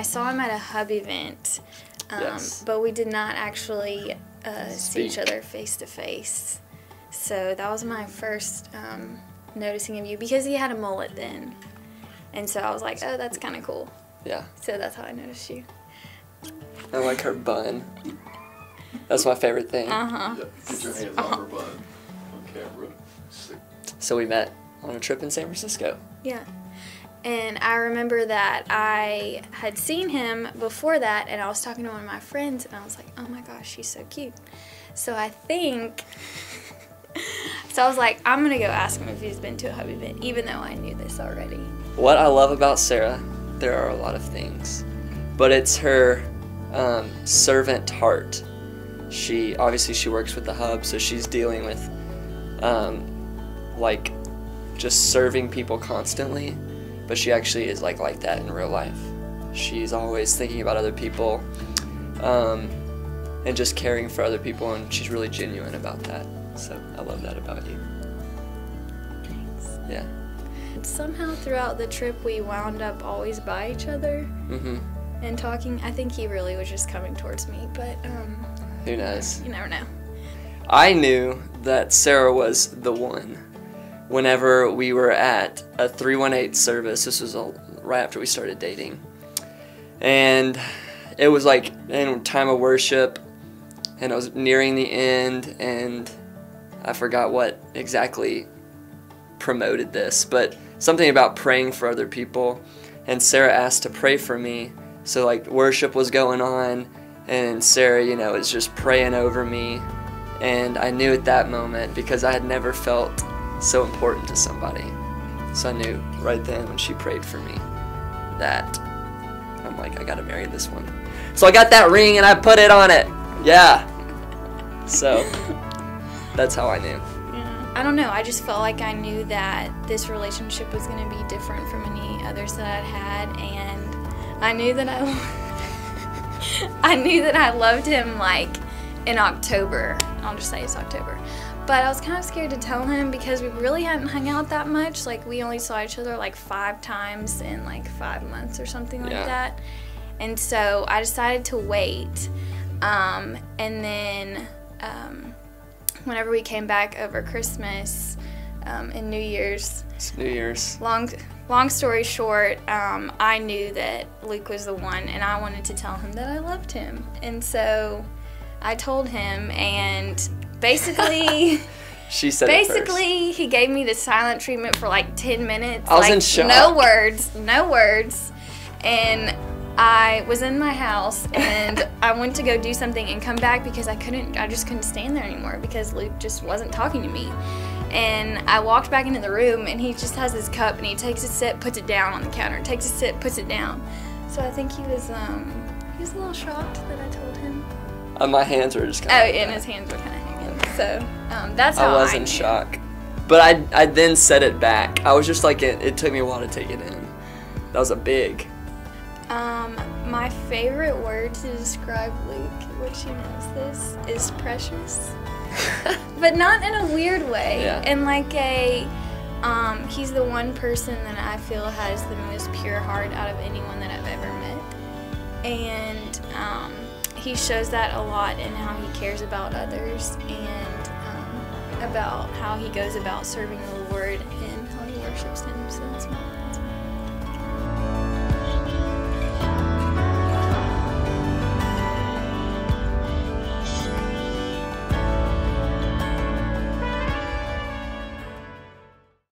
saw him at a hub event, Yes. but we did not actually see each Speak. other face to face. So that was my first noticing of you, because he had a mullet then. And so I was like, oh, that's kind of cool. Yeah. So that's how I noticed you. I like her bun. That's my favorite thing. Uh-huh. Yeah, get your hands on her bun on camera. Sick. So we met on a trip in San Francisco. Yeah. And I remember that I had seen him before that, and I was talking to one of my friends, and I was like, oh my gosh, she's so cute. So I think, so I was like, I'm going to go ask him if he's been to a hub event, even though I knew this already. What I love about Sarah, there are a lot of things, but it's her servant heart. She works with the hub, so she's dealing with like just serving people constantly, but she actually is like that in real life. She's always thinking about other people and just caring for other people, and she's really genuine about that. So I love that about you. Thanks. Yeah. Somehow throughout the trip, we wound up always by each other Mhm. and talking. I think he really was just coming towards me, but Who knows? you never know. I knew that Sarah was the one whenever we were at a 318 service. This was right after we started dating. And it was like in time of worship, and I was nearing the end, and I forgot what exactly promoted this, but something about praying for other people. And Sarah asked to pray for me. So like worship was going on, and Sarah, is just praying over me. And I knew at that moment, because I had never felt so important to somebody. So I knew right then when she prayed for me that I'm like, I gotta marry this one. So I got that ring and I put it on it. Yeah. So that's how I knew. Yeah. I don't know. I just felt like I knew that this relationship was going to be different from any others that I'd had, and I knew that I knew that I loved him like in October. I'll just say it's October. But I was kind of scared to tell him because we really hadn't hung out that much. Like, we only saw each other like 5 times in like 5 months or something like that. And so I decided to wait. And then whenever we came back over Christmas and New Year's, It's New Year's. long story short, I knew that Luke was the one, and I wanted to tell him that I loved him. And so I told him, and basically, She said it first. basically he gave me the silent treatment for like 10 minutes. I was like, in shock. No words. And I was in my house, and I went to go do something and come back because I just couldn't stand there anymore because Luke just wasn't talking to me. And I walked back into the room, and he just has his cup, and he takes a sip, puts it down on the counter, takes a sip, puts it down. So I think he was a little shocked that I told him. My hands were just Oh, kind of and his hands were kind of hanging. So that's how I was in knew. shock. But I then said it back. I was just like, it took me a while to take it in. That was a big. My favorite word to describe Luke, which he knows this, is precious. But not in a weird way. Yeah. In like he's the one person that I feel has the most pure heart out of anyone that I've ever met. And he shows that a lot in how he cares about others and about how he goes about serving the Lord and how he worships him. So that's my